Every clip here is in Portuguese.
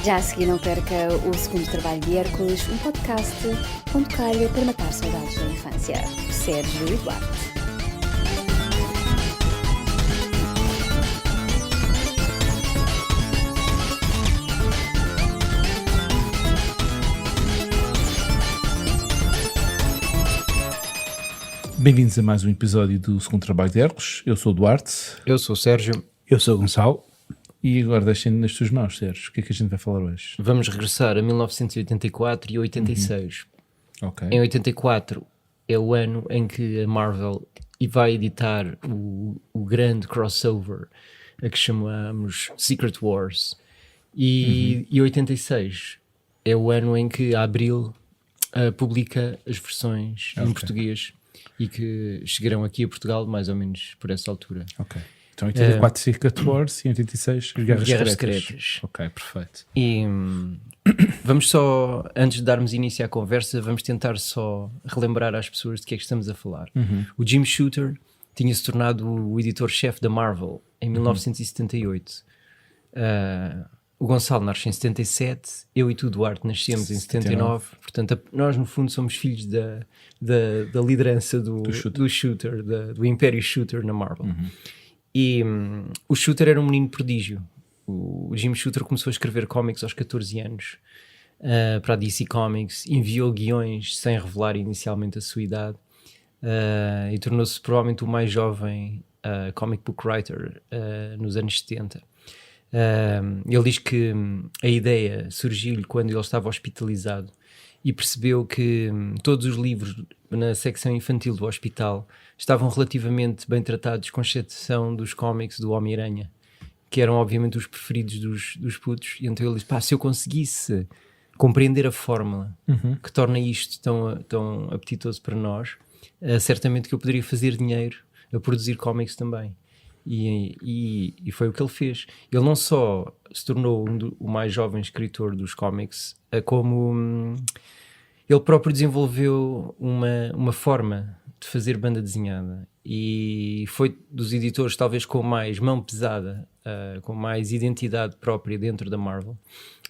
Já a seguir não perca o segundo trabalho de Hércules, um podcast onde calha para matar saudades da infância. Sérgio e Duarte. Bem-vindos a mais um episódio do segundo trabalho de Hércules. Eu sou o Duarte. Eu sou o Sérgio. Eu sou o Gonçalo. E agora deixem nas tuas mãos, Sérgio. O que é que a gente vai falar hoje? Vamos regressar a 1984 e 86. Ok. Em 84 é o ano em que a Marvel vai editar o grande crossover a que chamamos Secret Wars. E 86 é o ano em que a Abril publica as versões em português e que chegarão aqui a Portugal mais ou menos por essa altura. Ok. Então 84 Secret Wars e 86 Guerras Secretas. Ok, perfeito. E vamos só, antes de darmos início à conversa, vamos tentar só relembrar às pessoas de que é que estamos a falar. O Jim Shooter tinha-se tornado o editor-chefe da Marvel em 1978. O Gonçalo nasce em 77, eu e tu, Duarte, nascemos em 79. Portanto, nós no fundo somos filhos da liderança do Shooter, do Império Shooter na Marvel. E o Shooter era um menino prodígio. O Jim Shooter começou a escrever cómics aos 14 anos para a DC Comics, enviou guiões sem revelar inicialmente a sua idade e tornou-se provavelmente o mais jovem comic book writer nos anos 70. Ele diz que a ideia surgiu-lhe quando ele estava hospitalizado e percebeu que todos os livros na secção infantil do hospital estavam relativamente bem tratados, com exceção dos cómics do Homem-Aranha, que eram obviamente os preferidos dos putos. E então ele disse, se eu conseguisse compreender a fórmula que torna isto tão apetitoso para nós, certamente que eu poderia fazer dinheiro a produzir cómics também. E foi o que ele fez. Ele não só se tornou o mais jovem escritor dos cómics, como ele próprio desenvolveu uma forma de fazer banda desenhada e foi dos editores talvez com mais mão pesada, com mais identidade própria dentro da Marvel.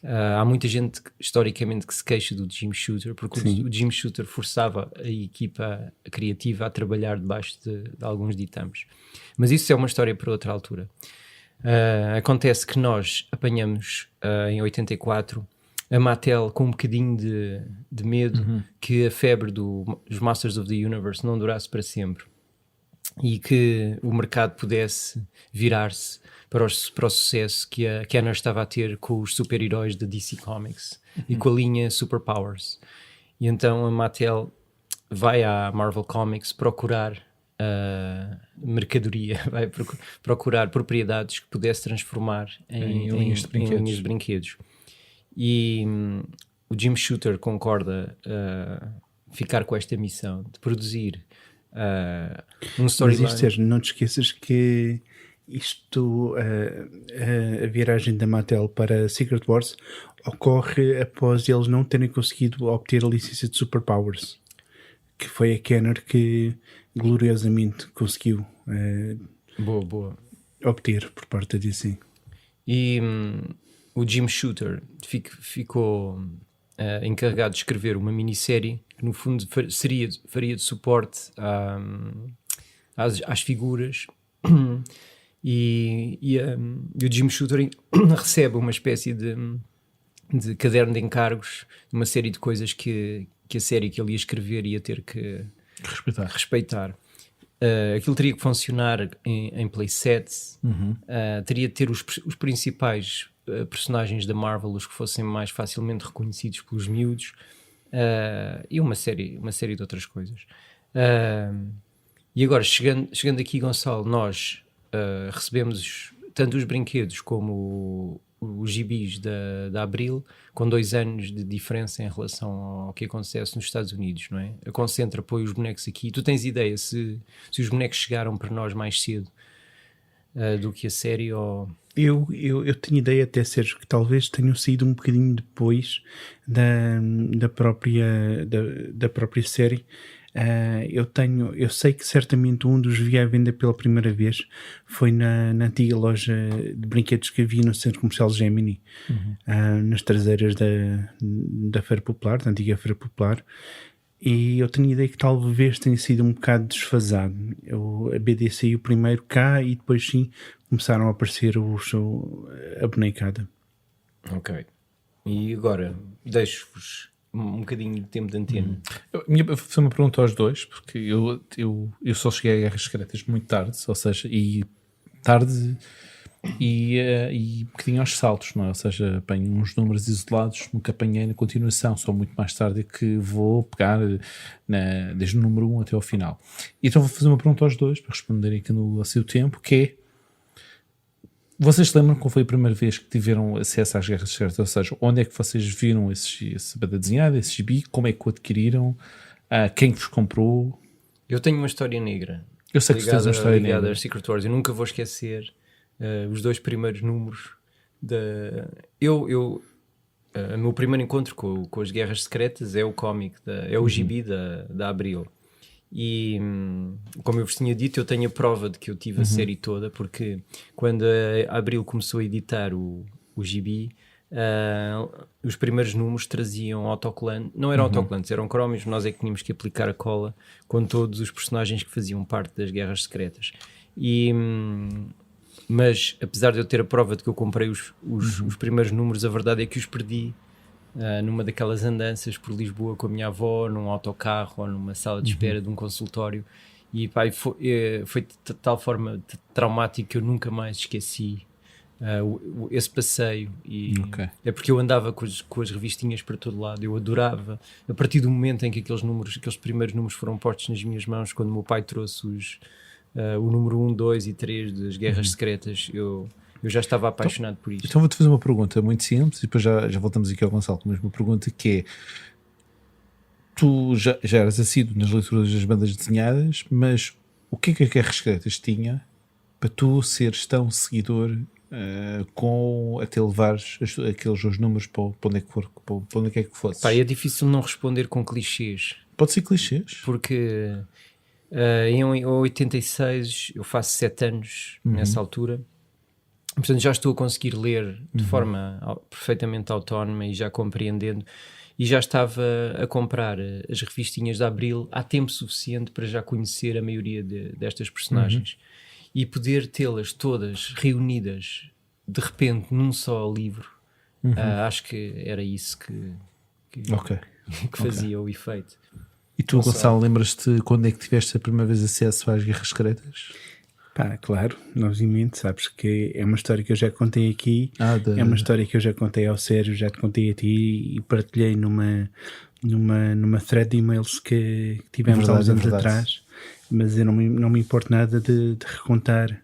Há muita gente historicamente que se queixa do Jim Shooter porque o Jim Shooter forçava a equipa criativa a trabalhar debaixo de alguns ditames, mas isso é uma história para outra altura. Acontece que nós apanhamos em 84 a Mattel com um bocadinho de medo que a febre dos Masters of the Universe não durasse para sempre e que o mercado pudesse virar-se para o sucesso que a Kenner estava a ter com os super-heróis da DC Comics e com a linha Superpowers. E então a Mattel vai à Marvel Comics procurar mercadoria, vai procurar propriedades que pudesse transformar em linhas de brinquedos. E o Jim Shooter concorda ficar com esta missão de produzir um storyline. Mas isto, não te esqueças que isto, a viragem da Mattel para Secret Wars ocorre após eles não terem conseguido obter a licença de Superpowers, que foi a Kenner que gloriosamente conseguiu obter por parte da DC. E o Jim Shooter ficou encarregado de escrever uma minissérie que no fundo faria de suporte às figuras e o Jim Shooter recebe uma espécie de caderno de encargos, uma série de coisas que a série que ele ia escrever ia ter que respeitar. Aquilo teria que funcionar em playsets, teria de ter os principais personagens da Marvel, os que fossem mais facilmente reconhecidos pelos miúdos, e uma série de outras coisas. E agora, chegando aqui, Gonçalo, nós recebemos tanto os brinquedos como os gibis da Abril, com 2 anos de diferença em relação ao que acontece nos Estados Unidos, não é? A Concentra põe os bonecos aqui. Tu tens ideia se os bonecos chegaram para nós mais cedo do que a série? Ou... Eu tenho ideia até, Sérgio, que talvez tenham saído um bocadinho depois da própria série, Eu sei que certamente um dos vi à venda pela primeira vez foi na antiga loja de brinquedos que havia no Centro Comercial Gemini, nas traseiras da Feira Popular, da antiga Feira Popular. E eu tenho a ideia que talvez tenha sido um bocado desfasado. A BD saiu primeiro cá e depois sim começaram a aparecer a bonecada. Ok. E agora, deixo-vos um bocadinho de tempo de antena. Eu vou fazer uma pergunta aos dois, porque eu só cheguei a Guerras Secretas muito tarde, ou seja, e um bocadinho aos saltos, não é? Ou seja, apanho uns números isolados, nunca apanhei na continuação, só muito mais tarde é que vou pegar desde o número 1 até ao final. Então vou fazer uma pergunta aos dois, para responderem aqui no seu tempo, que é: vocês se lembram qual foi a primeira vez que tiveram acesso às Guerras Secretas? Ou seja, onde é que vocês viram esse banda desenhada, esse gibi? Como é que o adquiriram? Quem vos comprou? Eu tenho uma história negra. Eu sei que tu tens uma história ligada negra. às Secret Wars. Eu nunca vou esquecer os 2 primeiros números. O meu primeiro encontro com as Guerras Secretas é o cómic, é o gibi da Abril. E como eu vos tinha dito, eu tenho a prova de que eu tive a série toda, porque quando a Abril começou a editar o gibi, os primeiros números traziam autocolante, não eram autocolantes, eram crómios, nós é que tínhamos que aplicar a cola com todos os personagens que faziam parte das Guerras Secretas. Mas apesar de eu ter a prova de que eu comprei os primeiros números, a verdade é que os perdi numa daquelas andanças por Lisboa com a minha avó, num autocarro ou numa sala de espera de um consultório, e pá, foi de tal forma traumático que eu nunca mais esqueci esse passeio. E é porque eu andava com as revistinhas para todo lado, eu adorava. A partir do momento em que aqueles primeiros números foram postos nas minhas mãos, quando o meu pai trouxe o número 1, 2 e 3 das Guerras Secretas, eu já estava apaixonado por isto. Então vou-te fazer uma pergunta muito simples e depois já voltamos aqui ao Gonçalo com a mesma pergunta, que é: tu já eras assíduo nas leituras das bandas desenhadas, mas o que é que a Guerras Secretas tinha para tu seres tão seguidor até levares aqueles dois números para onde é que for, para onde é que fosse? Pá, é difícil não responder com clichês. Pode ser clichês. Porque em 86 eu faço 7 anos nessa altura. Portanto, já estou a conseguir ler de forma perfeitamente autónoma e já compreendendo, e já estava a comprar as revistinhas da Abril há tempo suficiente para já conhecer a maioria destas personagens e poder tê-las todas reunidas de repente num só livro. Acho que era isso que fazia o efeito. E tu, Gonçalo, lembras-te quando é que tiveste a primeira vez acesso às Guerras Secretas? Pá, claro, novamente, sabes que é uma história que eu já contei aqui, é uma história que eu já contei ao Sérgio, já te contei a ti e partilhei numa thread de e-mails que tivemos há uns anos atrás, mas eu não me importo nada de recontar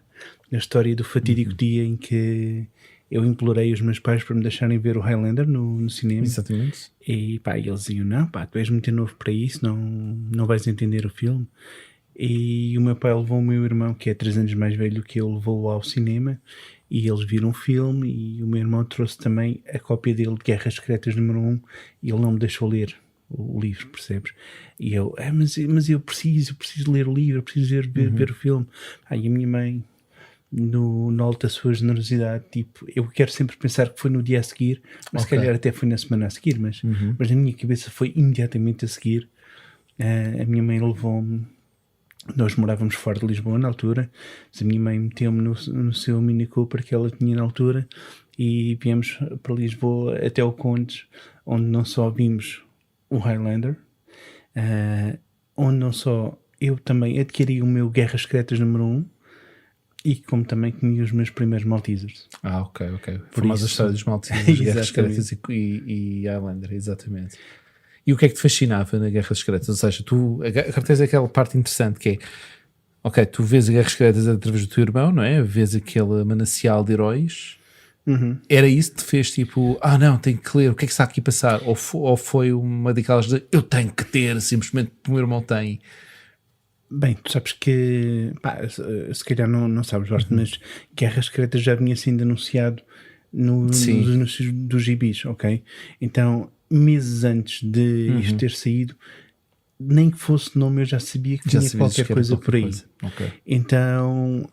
a história do fatídico dia em que eu implorei os meus pais para me deixarem ver o Highlander no cinema. Exatamente. E pá, eles diziam: não, pá, tu és muito novo para isso, não vais entender o filme. E o meu pai levou o meu irmão, que é 3 anos mais velho que ele, levou ao cinema e eles viram o filme, e o meu irmão trouxe também a cópia dele de Guerras Secretas número 1 e ele não me deixou ler o livro, percebes? E eu, mas eu preciso ler o livro, eu preciso ver o filme. E a minha mãe, no alto da sua generosidade, tipo, eu quero sempre pensar que foi no dia a seguir, mas se calhar até foi na semana a seguir, mas na minha cabeça foi imediatamente a seguir. A minha mãe levou-me. Nós morávamos fora de Lisboa na altura, mas a minha mãe meteu-me no seu Mini Cooper que ela tinha na altura e viemos para Lisboa até o Condes, onde não só vimos o Highlander, onde não só eu também adquiri o meu Guerras Secretas número 1 e como também tinha os meus primeiros Maltesers. Ok. Por isso a história dos Maltesers, Guerras Secretas e Highlander, exatamente. E o que é que te fascinava na Guerras Secretas? Ou seja, tens aquela parte interessante que é: ok, tu vês as Guerras Secretas através do teu irmão, não é? Vês aquele manancial de heróis. Era isso que te fez tipo, não, tenho que ler, o que é que está aqui a passar? Ou foi uma daquelas de eu tenho que ter, simplesmente o meu irmão tem? Bem, tu sabes que, pá, se calhar não sabes, mas Guerras Secretas já vinha sendo anunciado nos anúncios dos gibis, ok? Então, meses antes de isto ter saído, nem que fosse nome, eu já sabia que Já tinha sabias qualquer que era coisa qualquer por aí. coisa. Ok. Então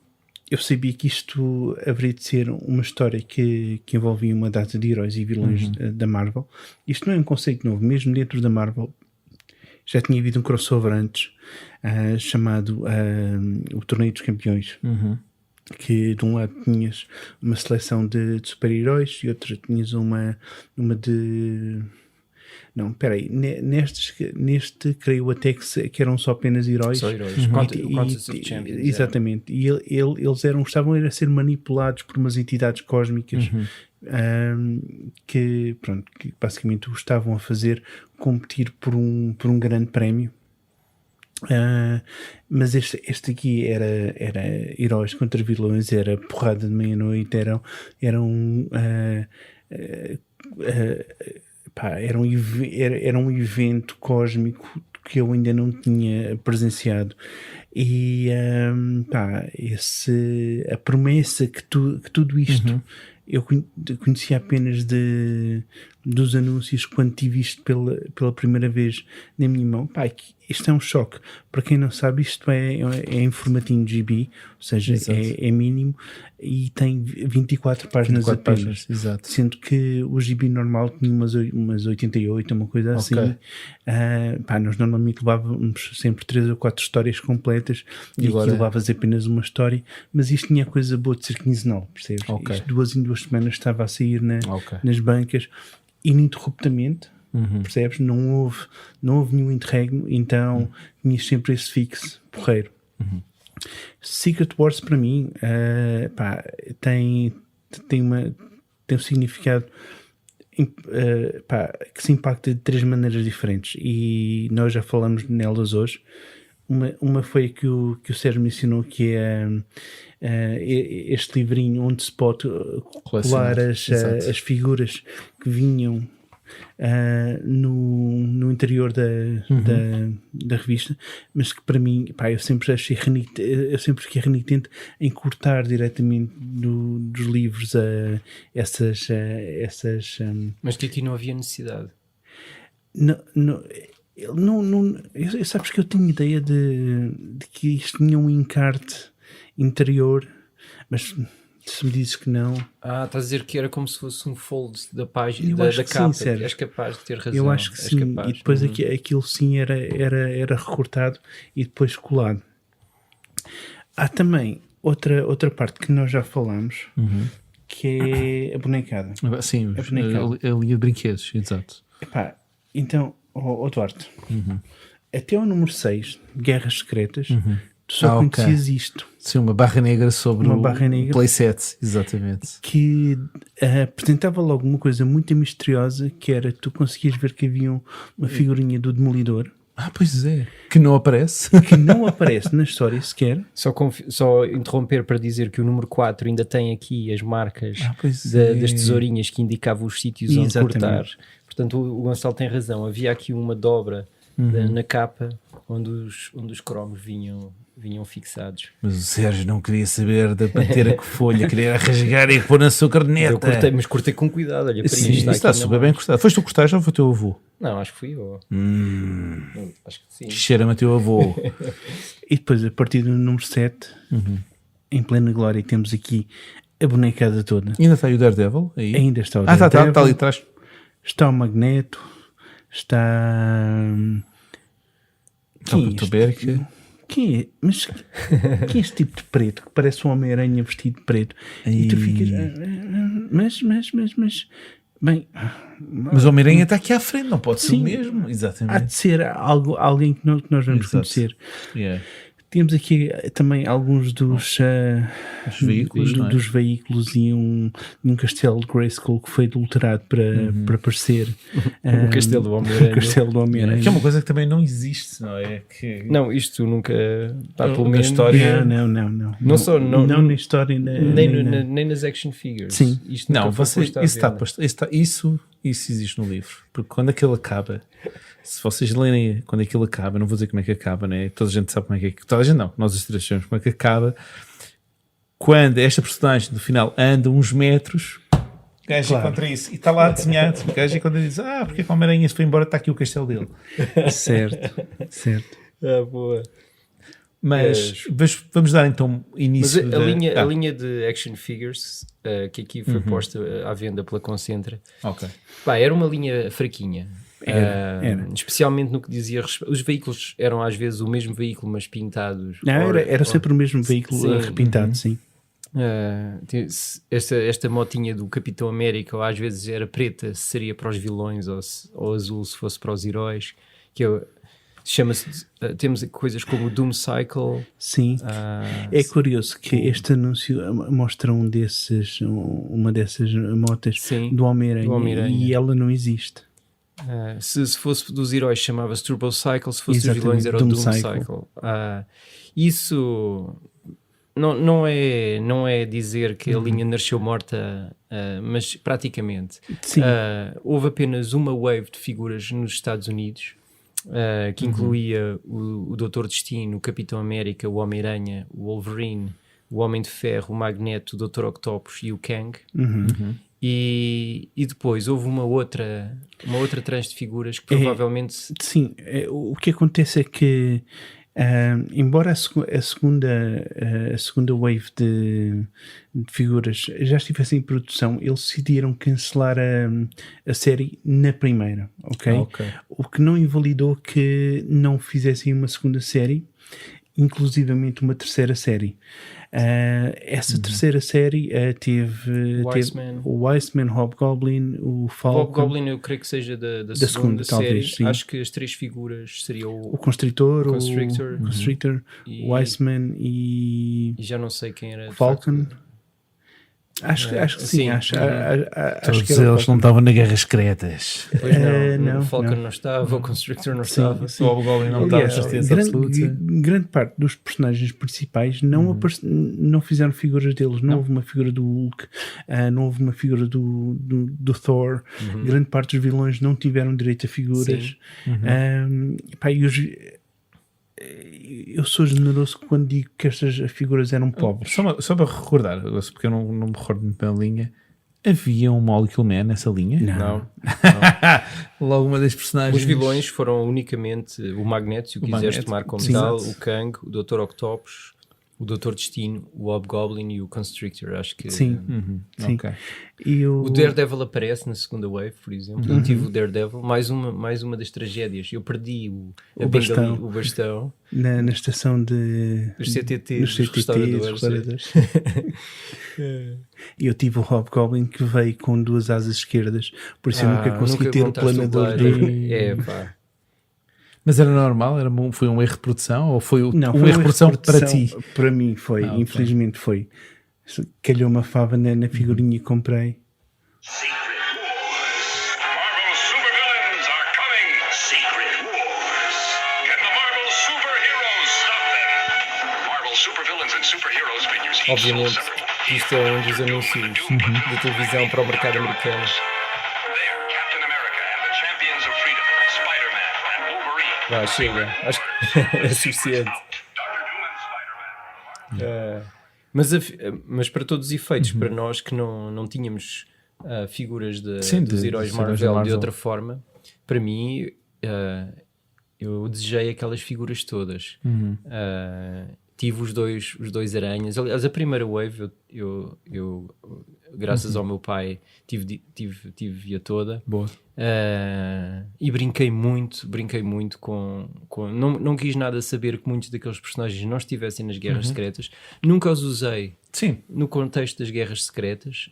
eu sabia que isto haveria de ser uma história que envolvia uma data de heróis e vilões da Marvel. Isto não é um conceito novo, mesmo dentro da Marvel já tinha havido um crossover antes, chamado o Torneio dos Campeões, que de um lado tinhas uma seleção de super-heróis e outra tinhas uma de... Não, peraí, neste creio até que eram só apenas heróis. Só heróis. E- Contest of Champions. Exatamente. E estavam a ser manipulados por umas entidades cósmicas que basicamente o estavam a fazer competir por um grande prémio. Mas este aqui era heróis contra vilões, era porrada de meia-noite, era um evento cósmico que eu ainda não tinha presenciado. E a promessa que tudo isto eu conhecia apenas dos anúncios quando tive isto pela primeira vez na minha mão. Isto é um choque. Para quem não sabe, isto é em formatinho GB, ou seja, é mínimo, e tem 24 páginas apenas. Exato. Sendo que o GB normal tinha umas 88, uma coisa assim. Nós normalmente levávamos sempre 3 ou 4 histórias completas e agora levavas apenas uma história, mas isto tinha a coisa boa de ser quinzenal, percebes? Isto 2 em 2 semanas estava a sair nas bancas ininterruptamente. Percebes? Não houve nenhum interregno, então tinhas sempre esse fixo porreiro. Secret Wars para mim tem um significado que se impacta de 3 maneiras diferentes e nós já falamos nelas hoje. Uma foi que o Sérgio mencionou, que é este livrinho onde se pode colar as figuras que vinham no interior da revista, mas que para mim, eu sempre fiquei renitente em cortar diretamente dos livros essas mas que aqui não havia necessidade. Sabes que eu tinha ideia de que isto tinha um encarte interior, mas se me dizes que não... Estás a dizer que era como se fosse um fold da página, da Sim, capa. Sérgio. És capaz de ter razão. Eu acho que sim, capaz. e depois aquilo sim era recortado e depois colado. Há também outra parte que nós já falamos, que é a bonecada. Sim, A bonecada. a linha de brinquedos, exato. Então, Duarte, até o número 6, Guerras Secretas, tu só conhecias isto. Sim, uma barra negra sobre Uma barra negra. playset, exatamente. Que apresentava logo uma coisa muito misteriosa, que era, tu conseguias ver que havia uma figurinha do Demolidor. Pois é. Que não aparece. Que não aparece na história sequer. Só interromper para dizer que o número 4 ainda tem aqui as marcas das tesourinhas que indicavam os sítios onde cortar. Portanto, o Gonçalo tem razão. Havia aqui uma dobra na capa onde os cromos vinham fixados. Mas o Sérgio não queria saber da pantera que folha, queria rasgar e pôr na sua corneta. Eu cortei com cuidado. Olha, para sim, está super bem cortado. Foste tu cortaste ou foi o teu avô? Não, acho que fui eu. Acho que sim. Cheira-me a teu avô. E depois, a partir do número 7, em plena glória, temos aqui a bonecada toda. Ainda está aí o Daredevil? Aí? Ainda está o Daredevil. Está ali atrás. Está o Magneto. Está... Quem é? Mas que é este tipo de preto que parece um Homem-Aranha vestido de preto? E tu ficas... Mas o Homem-Aranha está aqui à frente, não pode ser o mesmo. Exatamente. Há de ser alguém que nós vamos conhecer. Temos aqui também alguns dos veículos, dos veículos e um castelo de Grayskull que foi adulterado para parecer o castelo do Homem-Aranha. Que é uma coisa que também não existe, não é? Não, isto nunca pelo menos história. Não. Não na história, nem nas action figures. Sim. Isto não, isso existe no livro, porque quando aquilo acaba, se vocês lerem quando aquilo acaba, não vou dizer como é que acaba, né? Toda a gente sabe como é que toda a gente não, nós os três sabemos como é que acaba. Quando esta personagem no final anda uns metros, gajo Claro. encontra isso e está lá desenhado. O gajo encontra e diz: porque a Homem-Aranha se foi embora, está aqui o castelo dele. Certo, certo. Boa. Mas vamos dar então Mas início a linha de action figures que aqui foi posta à venda pela Concentra, Ok. pá, era uma linha fraquinha. Era. Especialmente no que dizia os veículos eram às vezes o mesmo veículo, mas pintados. Não, era sempre o mesmo veículo Sim. repintado, sim. Esta motinha do Capitão América, ou às vezes era preta, se seria para os vilões, ou azul se fosse para os heróis. Chama-se. Temos coisas como o Doom Cycle. Sim. É curioso que este anúncio mostra uma dessas motas Sim, do Homem-Aranha, do Homem-Aranha. e ela não existe. Se fosse dos heróis chamava-se Turbo Cycle, se fosse dos Exatamente, vilões era o Doom Doom Cycle. Cycle. Isso não é dizer que a linha nasceu morta, mas praticamente. Sim. Houve apenas uma wave de figuras nos Estados Unidos, que incluía o Doutor Destino, o Capitão América, o Homem-Aranha, o Wolverine, o Homem de Ferro, o Magneto, o Doutor Octopus e o Kang. E depois houve uma outra tranche de figuras que provavelmente... Sim, o que acontece é que embora a segunda wave de figuras já estivesse em produção, eles decidiram cancelar a série na primeira, ok? O que não invalidou que não fizessem uma segunda série, inclusivamente uma terceira série. Essa terceira série teve o Wiseman, Hobgoblin, o Falcon. Hobgoblin eu creio que seja da segunda série. talvez, sim. Acho que as três figuras seriam O Constrictor, o Constrictor, o Constrictor, o Wiseman e já não sei quem era. o Falcon. Acho que sim, sim. acho Todos que era o eles não Falcon. estavam na Guerras Secretas. Pois não, não, o Falcon não. não estava, o Constrictor não estava. Sim. O Hobgoblin não estava, certeza absoluta. Grande parte dos personagens principais não fizeram figuras deles. Não houve uma figura do Hulk, não houve uma figura do Thor. Grande parte dos vilões não tiveram direito a figuras. Eu sou generoso quando digo que estas figuras eram pobres. Só para recordar, porque eu não me recordo muito bem a linha, havia um Molecule Man nessa linha? Não. Logo uma das personagens. Os vilões foram unicamente o Magneto, se o quiseres Magneto, tomar como sim. tal, Exato. o Kang, o Doutor Octopus, o Doutor Destino, o Hobgoblin e o Constrictor. Acho que Sim. Sim. Ok. E o Daredevil aparece na segunda wave, por exemplo. Eu tive o Daredevil, mais uma das tragédias. Eu perdi o bastão na estação de dos CTT, nos dos restauradores. restauradores. E eu tive o Hobgoblin que veio com duas asas esquerdas, por isso eu nunca consegui ter o montaste planador glider. Pá. Mas era normal? Foi um erro de produção? Ou foi um Não, erro foi de produção para ti? Para mim foi, ok. infelizmente foi. Calhou uma fava na figurinha que comprei. Secret Wars. Marvel supervillains are coming. Secret Wars. Can the Marvel superheroes stop them? Marvel supervillains and superheroes figures each sold Obviamente, separately. isto é um dos anúncios da televisão para o mercado americano. There, Captain America and the Champions of Freedom, Spider-Man and Wolverine. Vá, chega. Acho que é suficiente. Dr. Doom and Spider-Man. Mas para todos os efeitos, para nós que não tínhamos figuras Sim, dos de- heróis dos Marvel, heróis da Marvel. de outra forma, para mim, eu desejei aquelas figuras todas. Tive os dois aranhas. Aliás, a primeira wave, eu graças ao meu pai, tive-a toda. Boa. E brinquei muito com não quis nada saber que muitos daqueles personagens não estivessem nas guerras secretas. Nunca os usei Sim. no contexto das guerras secretas.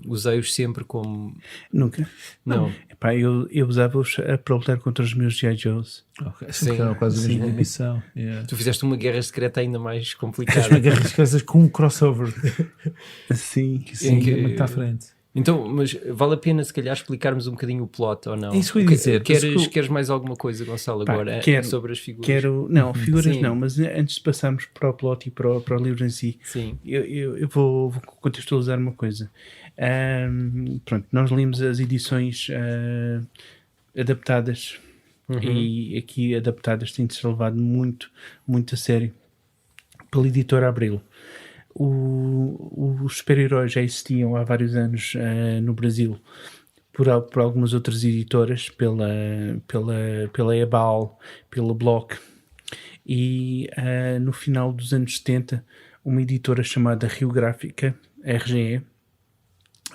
Usei-os sempre como... Nunca. Não. Epá, eu usava-os para lutar contra os meus G.I. Joes. Ok. Sim. Sim. Era quase a mesma dimensão. Yeah. Tu fizeste uma guerra secreta ainda mais Fez complicada. uma guerra de casas com um crossover. Sim. Sim, que- muito à frente. Então, mas vale a pena se calhar explicarmos um bocadinho o plot ou não? Isso que eu ia dizer. Queres mais alguma coisa, Gonçalo, Pá, agora quero. sobre as figuras? Não, figuras Sim. não, mas antes de passarmos para o plot e para o livro em si, Sim. eu vou contextualizar uma coisa. Pronto, nós lemos as edições adaptadas e aqui adaptadas têm de ser levado muito, muito a sério pela editora Abril. os super-heróis já existiam há vários anos no Brasil por algumas outras editoras, pela Ebal, pela Block, e no final dos anos 70 uma editora chamada Rio Gráfica, RGE,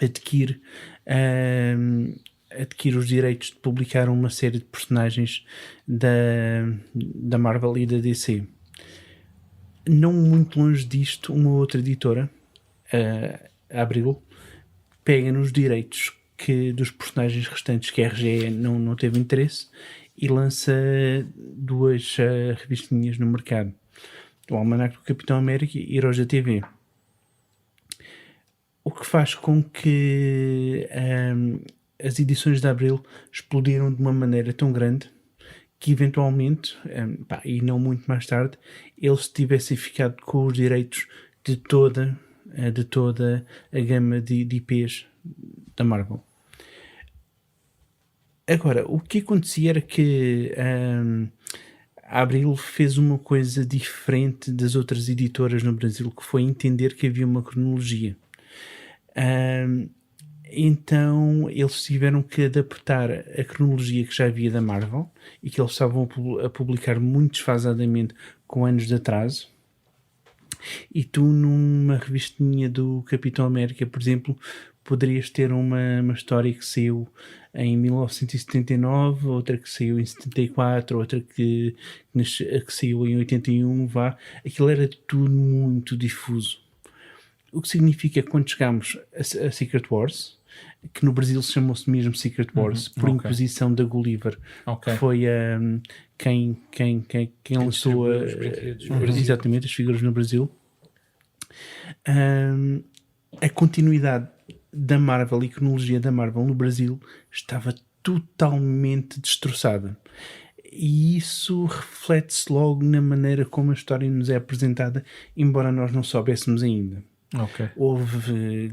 adquire os direitos de publicar uma série de personagens da Marvel e da DC. Não muito longe disto, uma outra editora, a Abril, pega nos direitos dos personagens restantes que a RGE não teve interesse e lança duas revistinhas no mercado: o Almanac do Capitão América e Heróis da TV. O que faz com que as edições da Abril explodiram de uma maneira tão grande que eventualmente, e não muito mais tarde, eles tivessem ficado com os direitos de toda a gama de IPs da Marvel. Agora, o que acontecia era que a Abril fez uma coisa diferente das outras editoras no Brasil, que foi entender que havia uma cronologia. Então eles tiveram que adaptar a cronologia que já havia da Marvel e que eles estavam a publicar muito desfasadamente, com anos de atraso. E tu, numa revistinha do Capitão América, por exemplo, poderias ter uma história que saiu em 1979, outra que saiu em 74, outra que saiu em 81, aquilo era tudo muito difuso. O que significa que quando chegámos a Secret Wars, que no Brasil chamou-se mesmo Secret Wars, por imposição da Gulliver, que foi quem lançou exatamente as figuras no Brasil, a continuidade da Marvel e a cronologia da Marvel no Brasil estava totalmente destroçada. E isso reflete-se logo na maneira como a história nos é apresentada, embora nós não soubéssemos ainda. Houve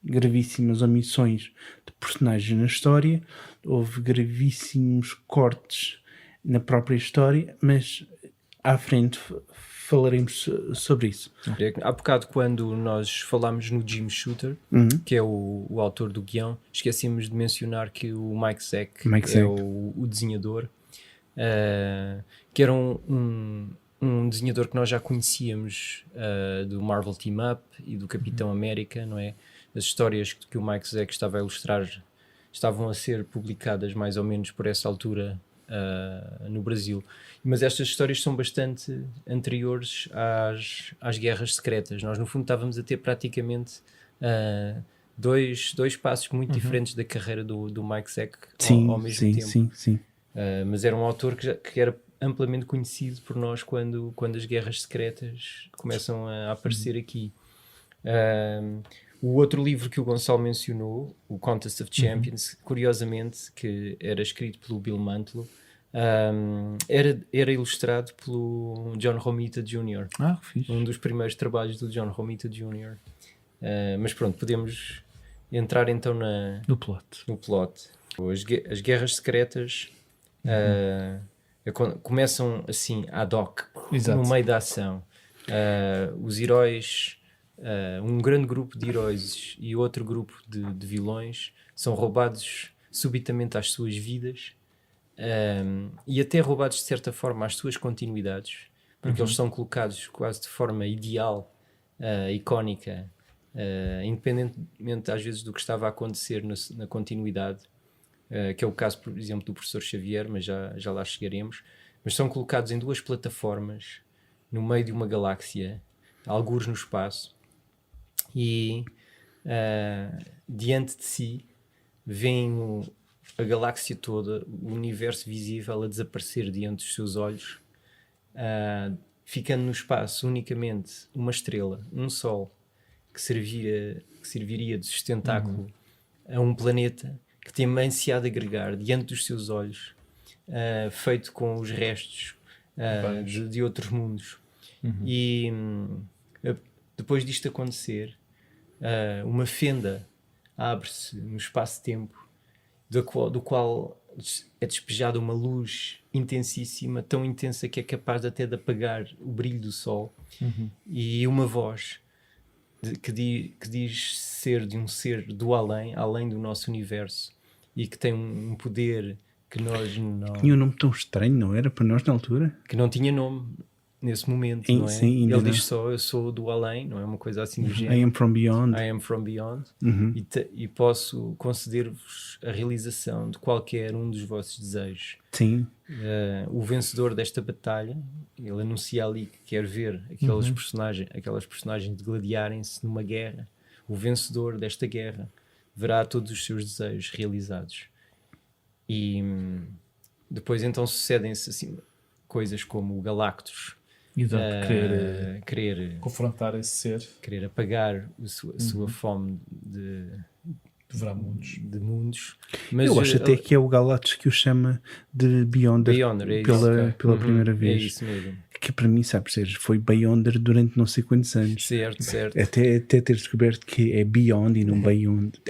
gravíssimas omissões de personagens na história, houve gravíssimos cortes na própria história, mas à frente falaremos sobre isso. Há bocado, quando nós falámos no Jim Shooter, que é o autor do guião, esquecemos de mencionar que o Mike Zeck é o desenhador, que era um desenhador que nós já conhecíamos do Marvel Team Up e do Capitão América, não é? As histórias que o Mike Zeck estava a ilustrar estavam a ser publicadas mais ou menos por essa altura no Brasil. Mas estas histórias são bastante anteriores às Guerras Secretas. Nós, no fundo, estávamos a ter praticamente dois passos muito diferentes da carreira do Mike Zeck ao mesmo tempo. Sim. Mas era um autor que era amplamente conhecido por nós quando as Guerras Secretas começam a aparecer aqui. O outro livro que o Gonçalo mencionou, o Contest of Champions, curiosamente, que era escrito pelo Bill Mantlo, era ilustrado pelo John Romita Jr. Um dos primeiros trabalhos do John Romita Jr. Mas pronto, podemos entrar então no plot. As Guerras Secretas começam assim, ad hoc, no meio da ação. Os heróis... um grande grupo de heróis e outro grupo de vilões são roubados subitamente às suas vidas, e até roubados de certa forma às suas continuidades, porque eles são colocados quase de forma ideal, icónica, independentemente às vezes do que estava a acontecer na continuidade, que é o caso, por exemplo, do Professor Xavier, mas já lá chegaremos. Mas são colocados em duas plataformas no meio de uma galáxia, algures no espaço, e diante de si vêem a galáxia toda, o universo visível a desaparecer diante dos seus olhos, ficando no espaço unicamente uma estrela, um sol, que serviria de sustentáculo a um planeta que tem ansiado agregar diante dos seus olhos, feito com os restos de outros mundos. E depois disto acontecer, uma fenda abre-se no espaço-tempo, do qual é despejada uma luz intensíssima, tão intensa que é capaz até de apagar o brilho do sol, e uma voz que diz ser de um ser do além, além do nosso universo, e que tem um poder que nós não... Tinha um nome tão estranho, não era? Para nós na altura? Que não tinha nome nesse momento, Sim, não é? sim, ainda Ele não. diz só, eu sou do além, não é uma coisa assim do I género. am from beyond. I am from beyond, e posso conceder-vos a realização de qualquer um dos vossos desejos. Sim. O vencedor desta batalha, ele anuncia ali que quer ver aquelas personagens degladiarem-se numa guerra. O vencedor desta guerra verá todos os seus desejos realizados. E depois então sucedem-se assim coisas como o Galactus Exato, querer confrontar esse ser querer apagar a sua fome de verá mundos. de mundos. Mas Eu acho até que é o Galactus que o chama de Beyonder, Beyonder, é isso, pela, ok. pela primeira vez. É isso mesmo. Que para mim, sabe, Sérgio, foi Beyonder durante não sei quantos anos. Certo. Até ter descoberto que é Beyond e não Beyond.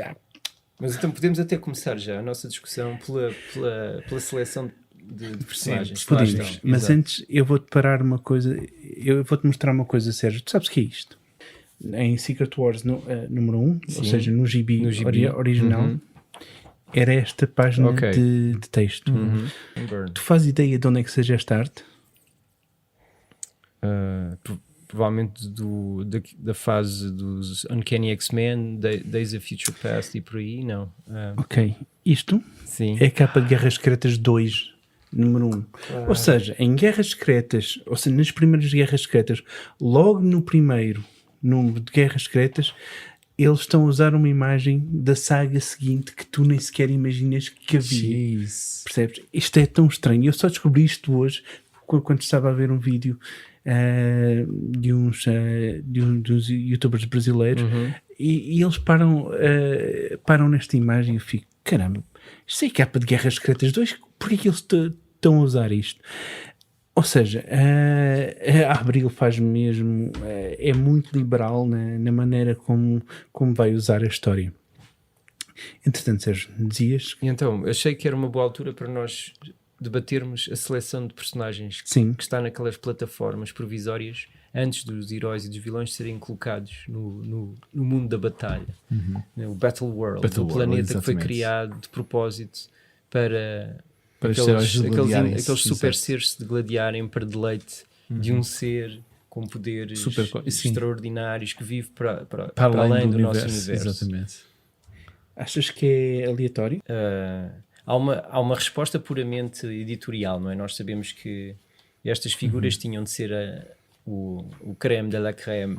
Mas então podemos até começar já a nossa discussão pela seleção de personagens. Sim, Podemos, Lá estão. mas exato. antes eu vou-te parar uma coisa, eu vou-te mostrar uma coisa, Sérgio. Tu sabes o que é isto? Em Secret Wars número 1, ou seja, no GB, original, era esta página Ok. de texto. Burn. Tu fazes ideia de onde é que seja esta arte? Provavelmente da fase dos Uncanny X-Men, Days of Future Past e por aí, não. Ok, isto Sim. é a capa de Guerras Secretas 2, número 1. Ou seja, em Guerras Secretas, ou seja, nas primeiras Guerras Secretas, logo no primeiro número de Guerras Secretas, eles estão a usar uma imagem da saga seguinte que tu nem sequer imaginas que havia. Jeez. Percebes? Isto é tão estranho. Eu só descobri isto hoje quando estava a ver um vídeo de uns youtubers brasileiros e eles param nesta imagem e eu fico, caramba, isto é capa de Guerras Secretas 2, porquê que eles estão a usar isto? Ou seja, a Abril faz mesmo, é muito liberal na maneira como vai usar a história. Entretanto, Sérgio, dizias? E então, achei que era uma boa altura para nós debatermos a seleção de personagens Sim. que está naquelas plataformas provisórias antes dos heróis e dos vilões serem colocados no mundo da batalha. O Battle World, o planeta que foi exatamente. criado de propósito para Para os heróis degladiarem-se, aqueles super exato. seres se degladiarem para deleite de um ser com poderes Sim. extraordinários que vive para Para além do universo, nosso universo. Exatamente. Achas que é aleatório? Há uma resposta puramente editorial, não é? Nós sabemos que estas figuras tinham de ser o creme de la creme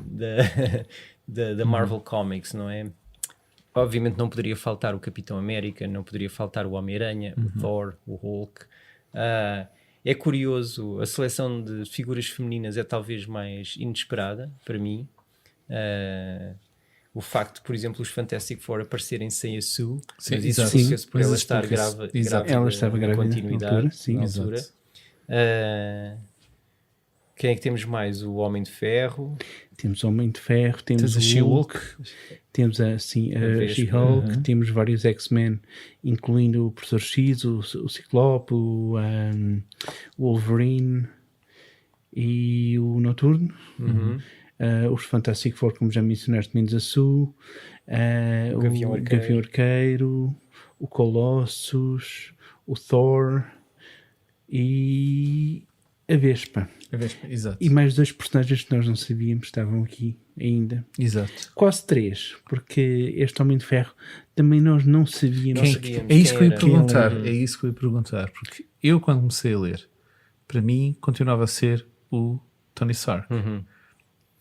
da Marvel Comics, não é? Obviamente não poderia faltar o Capitão América, não poderia faltar o Homem-Aranha, o Thor, o Hulk. É curioso, a seleção de figuras femininas é talvez mais inesperada para mim. O facto, por exemplo, os Fantastic Four aparecerem sem a Sue, Sim, mas isso exato. explica-se por Mas ela isso estar explica-se. grávida Exato. Ela estava em grávida na continuidade altura, sim. na Exato. altura. Quem é que temos mais? O Homem de Ferro. Temos o Homem de Ferro, temos Tens a o She-Hulk. temos a Vespa. She-Hulk, temos vários X-Men, incluindo o Professor X, o Ciclope, o Wolverine e o Noturno. Os Fantastic Four, como já mencionaste, menos a Sue, o Gavião Arqueiro. Gavião Arqueiro, o Colossus, o Thor e a Vespa. Exato. E mais dois personagens que nós não sabíamos estavam aqui ainda. Exato. Quase três, porque este Homem de Ferro também nós não sabíamos. sabíamos É isso que eu ia quem perguntar. era. É isso que eu ia perguntar. Porque eu, quando comecei a ler, para mim continuava a ser o Tony Stark.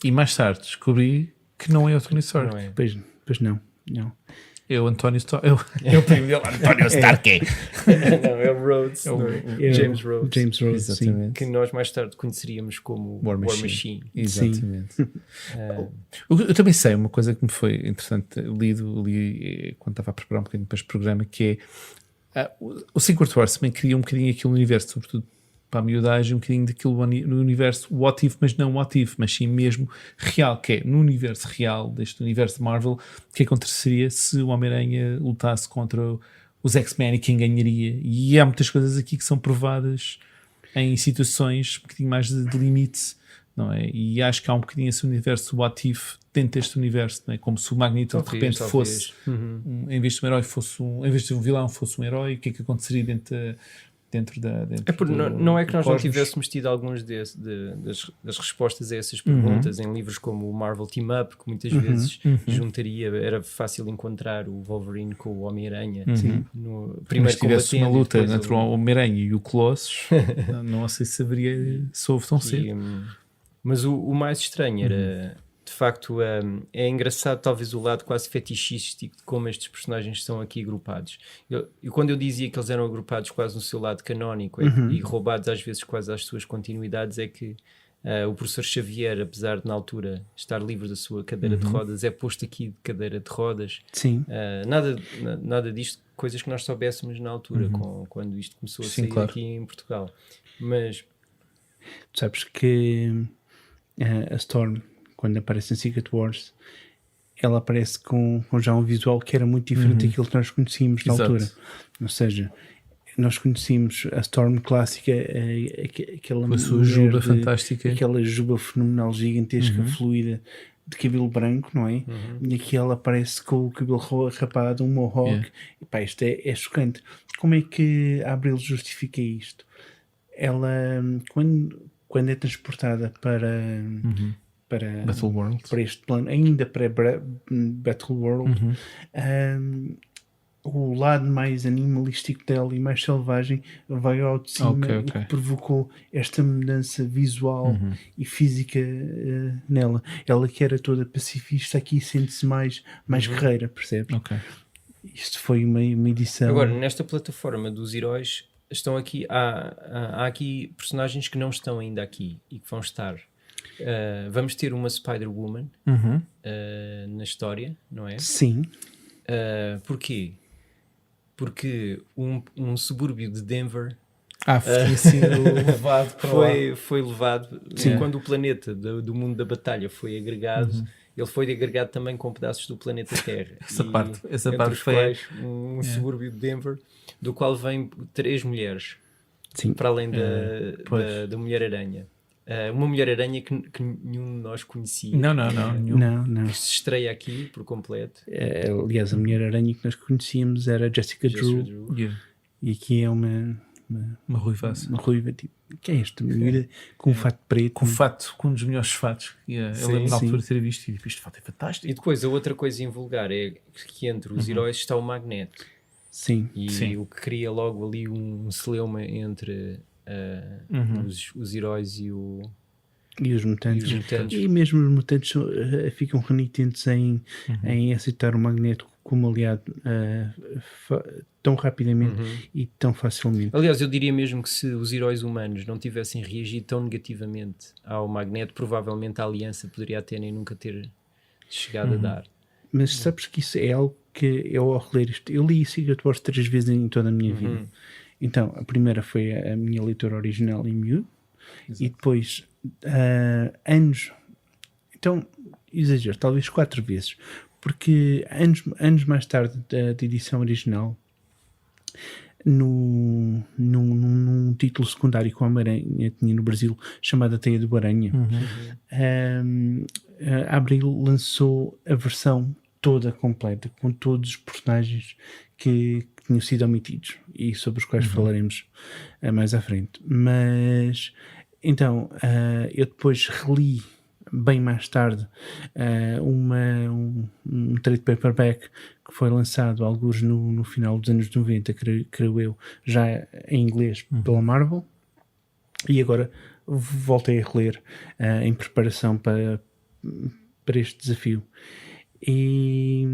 E mais tarde descobri que não é o Tony Stark. Não é? Pois não. É o António Stark. É o primo dele, António Stark. Não, é o Rhodes, não é? James Rhodes. James Rhodes, sim. Exatamente. Que nós mais tarde conheceríamos como War Machine. Exatamente. Eu também sei uma coisa que me foi interessante li quando estava a preparar um bocadinho para este programa, que é o Secret Wars também cria um bocadinho aquele universo, sobretudo para a miudagem, um bocadinho daquilo no universo what if, mas não what if, mas sim mesmo real, que é no universo real deste universo de Marvel, o que aconteceria se o Homem-Aranha lutasse contra os X-Men e quem ganharia. E há muitas coisas aqui que são provadas em situações um bocadinho mais de limite, não é? E acho que há um bocadinho esse universo What If dentro deste universo, não é? Como se o Magneto de repente fosse, em vez de um herói, em vez de um vilão, fosse um herói. O que é que aconteceria dentro não é que nós não cosmos? tivéssemos tido alguns das respostas a essas perguntas em livros como o Marvel Team Up, que muitas vezes juntaria, era fácil encontrar o Wolverine com o Homem-Aranha no Mas primeiro se tivesse uma combatendo, luta e depois entre o Homem-Aranha e o Colossus, não sei se soube tão cedo. Mas o mais estranho era, de facto, é engraçado talvez o lado quase fetichístico de como estes personagens estão aqui agrupados. E quando eu dizia que eles eram agrupados quase no seu lado canónico e roubados às vezes quase às suas continuidades, é que o professor Xavier, apesar de na altura estar livre da sua cadeira de rodas, é posto aqui de cadeira de rodas. Sim. Nada disto, coisas que nós soubéssemos na altura, quando isto começou a sair aqui em Portugal. Mas Tu sabes que a Storm, quando aparece em Secret Wars, ela aparece com já um visual que era muito diferente daquilo que nós conhecíamos na altura. Ou seja, nós conhecíamos a Storm clássica, aquela com a sua juba fantástica, aquela juba fenomenal, gigantesca, fluida, de cabelo branco, não é? E aqui ela aparece com o cabelo rapado, um mohawk. E pá, isto é chocante. Como é que a Abril justifica isto? Ela, quando é transportada para Battleworld, para este plano, ainda para Battleworld, o lado mais animalístico dela e mais selvagem vai ao de cima, o que provocou esta mudança visual e física nela. Ela que era toda pacifista, aqui sente-se mais guerreira, percebes? Isto foi uma edição. Agora, nesta plataforma dos heróis, estão aqui, há aqui personagens que não estão ainda aqui e que vão estar. Vamos ter uma Spider-Woman na história, não é? Sim. Porquê? Porque um subúrbio de Denver levado para foi levado. Quando o planeta do mundo da batalha foi agregado, ele foi agregado também com pedaços do planeta Terra. Essa parte foi um subúrbio de Denver, do qual vêm 3 mulheres, para além da Mulher-Aranha. Uma Mulher-Aranha que nenhum de nós conhecia. Não. Que se estreia aqui por completo. Aliás, a Mulher-Aranha que nós conhecíamos era Jessica Drew. E aqui é uma ruivaça. Uma ruiva, tipo, que é esta mulher com um fato preto? Com um dos melhores fatos. Eu lembro na altura de ter visto e este fato é fantástico. E depois a outra coisa invulgar é que entre os heróis está o Magneto. Sim. E o que cria logo ali um celeuma entre os heróis e os mutantes. E mesmo os mutantes ficam renitentes em aceitar o Magneto como aliado tão rapidamente e tão facilmente. Aliás, eu diria mesmo que se os heróis humanos não tivessem reagido tão negativamente ao Magneto, provavelmente a aliança poderia até nem nunca ter chegado a dar. Mas sabes que isso é algo que eu, ao reler isto, eu li Secret Wars 3 vezes em toda a minha vida. Então, a primeira foi a minha leitura original em miúdo. E depois anos, então exagero, talvez 4 vezes, porque anos mais tarde da edição original, num título secundário que o Homem-Aranha tinha no Brasil, chamado A Teia do Aranha, a Abril lançou a versão toda completa, com todos os personagens que tinham sido omitidos e sobre os quais falaremos mais à frente. Mas então eu depois reli bem mais tarde um trade paperback que foi lançado alguns no final dos anos 90, creio eu, já em inglês pela Marvel, e agora voltei a reler em preparação para este desafio. E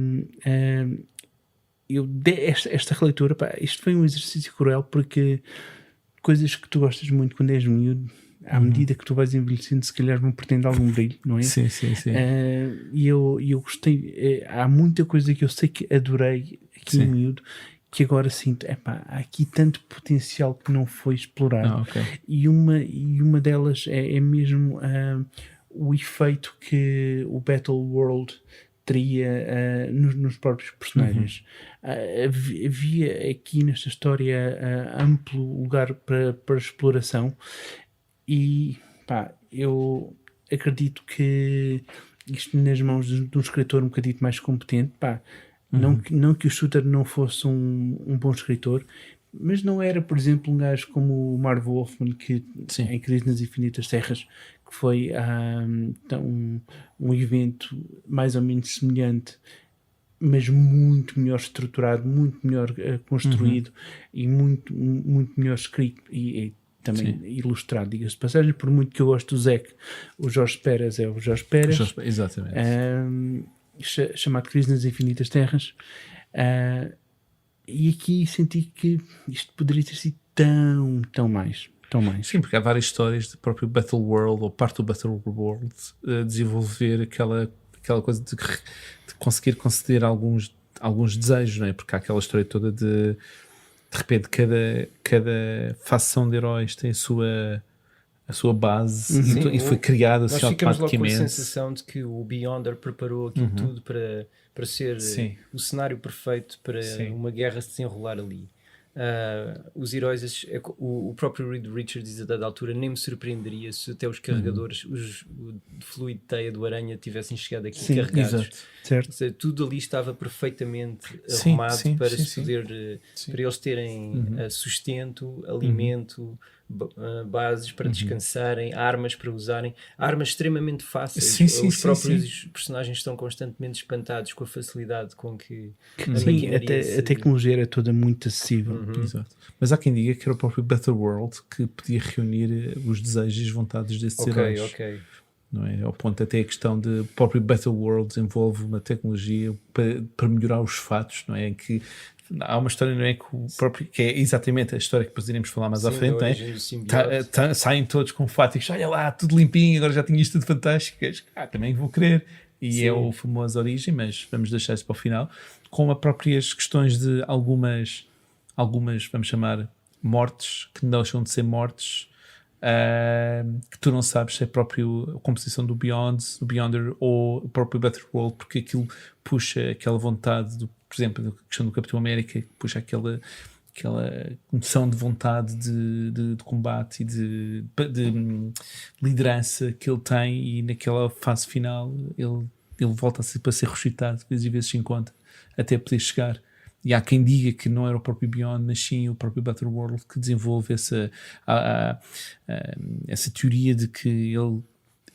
esta releitura, isto foi um exercício cruel, porque coisas que tu gostas muito quando és miúdo, à medida que tu vais envelhecendo, se calhar vão perdendo algum brilho, não é? Sim. E eu gostei, há muita coisa que eu sei que adorei aqui em miúdo, que agora sinto, há aqui tanto potencial que não foi explorado. E uma delas é mesmo o efeito que o Battleworld distraía nos próprios personagens. Havia aqui nesta história amplo lugar para exploração e pá, eu acredito que isto nas mãos de um escritor um bocadinho mais competente, pá, não que o Shooter não fosse um bom escritor, mas não era, por exemplo, um gajo como o Marv Wolfman, que em Crise nas Infinitas Terras, que foi um evento mais ou menos semelhante, mas muito melhor estruturado, muito melhor construído e muito melhor escrito e também ilustrado, diga-se de passagem. Por muito que eu gosto do Zack, o Jorge Pérez é o Jorge Pérez, exatamente, chamado Crise nas Infinitas Terras, e aqui senti que isto poderia ter sido tão mais. Sim, porque há várias histórias do próprio Battle World ou parte do Battle World desenvolver aquela coisa de conseguir conceder alguns desejos, não é? Porque há aquela história toda de repente cada facção de heróis tem a sua base e foi criada nós ficamos logo com a automaticamente. sensação de que o Beyonder preparou aquilo tudo para ser o cenário perfeito para uma guerra se desenrolar ali. Os heróis, o próprio Reed Richards diz a dada altura, nem me surpreenderia se até os carregadores, o fluido de teia do Aranha tivessem chegado aqui carregados. Exato, certo. Ou seja, tudo ali estava perfeitamente arrumado para eles terem sustento, alimento, bases para descansarem, armas para usarem, armas extremamente fáceis. Os próprios personagens estão constantemente espantados com a facilidade com que a tecnologia era toda muito acessível. Exato. Mas há quem diga que era o próprio Battle World que podia reunir os desejos e vontades desses heróis. Não é? Ao ponto até a questão de o próprio Battle World desenvolve uma tecnologia para melhorar os fatos, não é? Em que há uma história, não é? Que é exatamente a história que depois iremos falar mais à frente, não é? Saem todos com fatos, olha lá, tudo limpinho, agora já tinha isto tudo fantástico, também vou querer. E é o famoso origem, mas vamos deixar isso para o final, com as próprias questões de algumas, vamos chamar, mortes, que não deixam de ser mortes, que tu não sabes se é próprio a composição do Beyonder ou o próprio Battle World, porque aquilo puxa aquela vontade, por exemplo, a questão do Capitão América, puxa aquela noção de vontade de combate e de liderança que ele tem, e naquela fase final ele volta para ser rejeitado, vezes se encontra até poder chegar. E há quem diga que não era o próprio Beyond, mas sim o próprio Battle World que desenvolve essa teoria de que ele,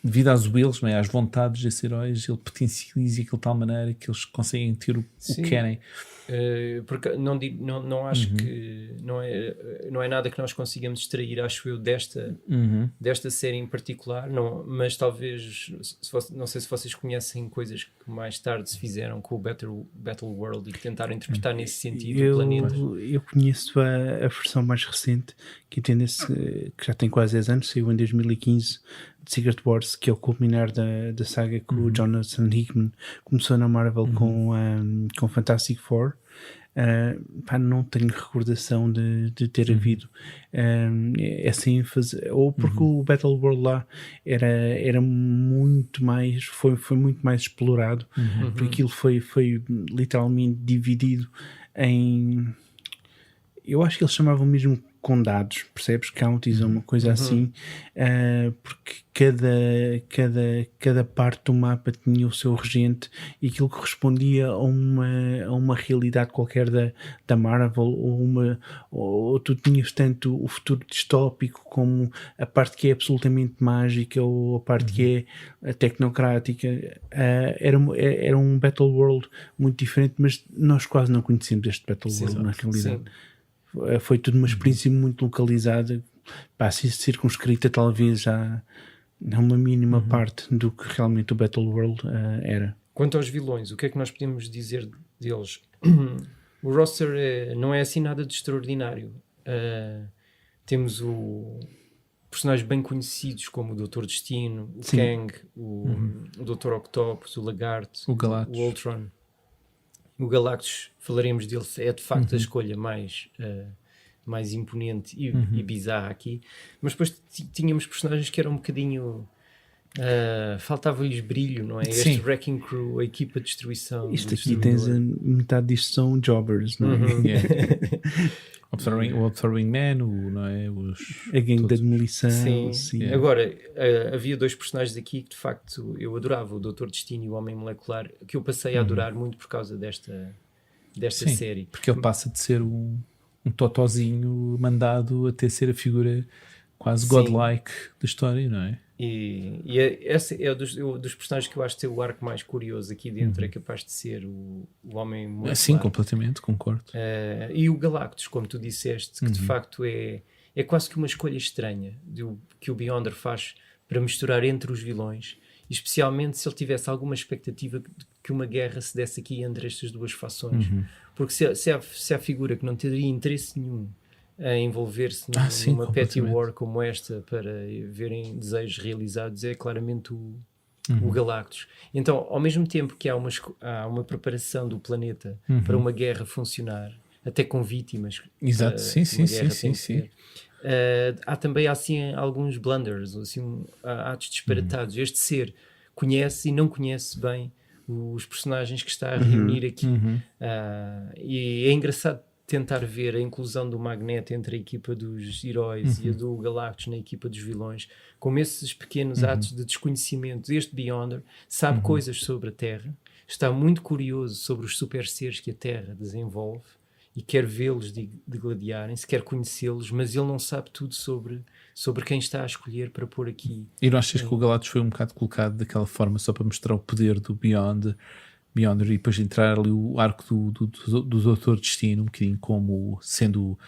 devido às wills, não é? Às vontades desses heróis, ele potencializa aquilo de tal maneira que eles conseguem ter o que querem. Porque não acho que não é nada que nós consigamos extrair, acho eu, desta série em particular, mas talvez, não sei se vocês conhecem coisas que mais tarde se fizeram com o Battle World e que tentaram interpretar nesse sentido o planeta. Eu conheço a versão mais recente, que entende-se que já tem quase 10 anos, saiu em 2015, de Secret Wars, que é o culminar da saga que o Jonathan Hickman começou na Marvel com Fantastic Four. Não tenho recordação de ter havido essa ênfase, ou porque o Battle World lá era muito mais, foi muito mais explorado, porque aquilo foi literalmente dividido em, eu acho que eles chamavam mesmo condados, percebes? Counties ou uma coisa assim, porque cada parte do mapa tinha o seu regente e aquilo correspondia a uma realidade qualquer da Marvel, ou tu tinhas tanto o futuro distópico como a parte que é absolutamente mágica ou a parte que é tecnocrática. Era um Battle World muito diferente, mas nós quase não conhecemos este Battle World na realidade. Foi tudo uma experiência muito localizada, circunscrita talvez já numa mínima parte do que realmente o Battle World era. Quanto aos vilões, o que é que nós podemos dizer deles? O roster não é assim nada de extraordinário. Temos personagens bem conhecidos como o Doutor Destino, o Kang, o Doutor Octopus, o Lagarto, o Ultron. O Galactus, falaremos dele, é de facto a escolha mais imponente e bizarra aqui, mas depois tínhamos personagens que eram um bocadinho Faltava-lhes brilho, não é? Sim. Este Wrecking Crew, a equipa de destruição. Isto do aqui tens metade disto são jobbers, não é? Yeah. O Observing Man, não é? A gangue da todos. demolição. Sim. Sim. Agora, havia dois personagens aqui que de facto eu adorava, o Dr. Destino e o Homem Molecular, que eu passei a adorar muito por causa desta Sim, série. porque ele passa de ser um totozinho mandado até ser a figura quase Sim. godlike da história, não é? Esse é dos personagens que eu acho ter o arco mais curioso aqui dentro, é capaz de ser o Homem Molecular. Sim, completamente, concordo. E o Galactus, como tu disseste, que de facto é quase que uma escolha estranha que o Beyonder faz para misturar entre os vilões, e especialmente se ele tivesse alguma expectativa de que uma guerra se desse aqui entre estas duas fações. Porque se há figura que não teria interesse nenhum a envolver-se numa petty war como esta para verem desejos realizados, é claramente o Galactus. Então, ao mesmo tempo que há uma preparação do planeta para uma guerra funcionar, até com vítimas. Exato, sim. Há também assim alguns blunders, assim, atos disparatados. Este ser conhece e não conhece bem os personagens que está a reunir aqui. E é engraçado tentar ver a inclusão do Magneto entre a equipa dos heróis e a do Galactus na equipa dos vilões, como esses pequenos atos de desconhecimento. Este Beyonder sabe coisas sobre a Terra, está muito curioso sobre os super seres que a Terra desenvolve e quer vê-los degladiarem-se, quer conhecê-los, mas ele não sabe tudo sobre quem está a escolher para pôr aqui. E não achas que o Galactus foi um bocado colocado daquela forma só para mostrar o poder do Beyonder e depois entrar ali o arco do Dr. Destino um bocadinho como sendo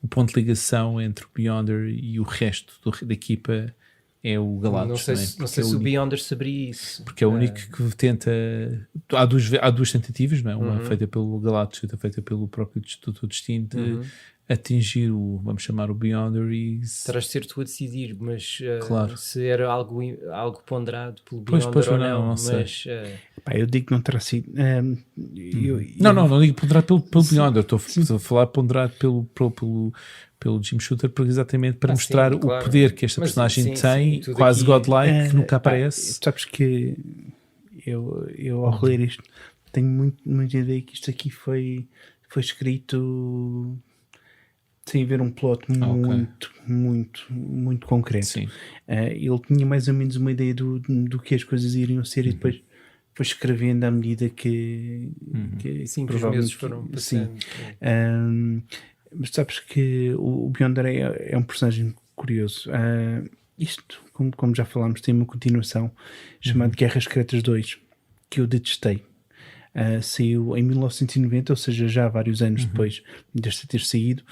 o ponto de ligação entre o Beyonder e o resto da equipa é o Galactus. Não sei se o Beyonder saberia isso. Porque é o único que tenta... Há duas tentativas, não é? Uma feita pelo Galactus e outra feita pelo próprio Dr. Destino de atingir vamos chamar o Beyonder e... Terás de ser tu a decidir, mas Claro. se era algo ponderado pelo Beyonder ou não. Mas, Eu digo que não terá sido. Não digo ponderado pelo Beyonder, estou a falar ponderado pelo Jim Shooter exatamente para mostrar claro. o poder que esta personagem tem, quase aqui, godlike, que nunca aparece. Sabes que eu ao reler isto tenho muita ideia que isto aqui foi escrito sem haver um plot muito concreto. Sim. Ele tinha mais ou menos uma ideia do que as coisas iriam ser e depois foi escrevendo à medida que sim, que os meses foram passando. Mas sabes que o Beyonder é um personagem curioso. Isto, como já falámos, tem uma continuação chamada Guerras Secretas 2, que eu detestei. Saiu em 1990, ou seja, já vários anos depois deste ter saído.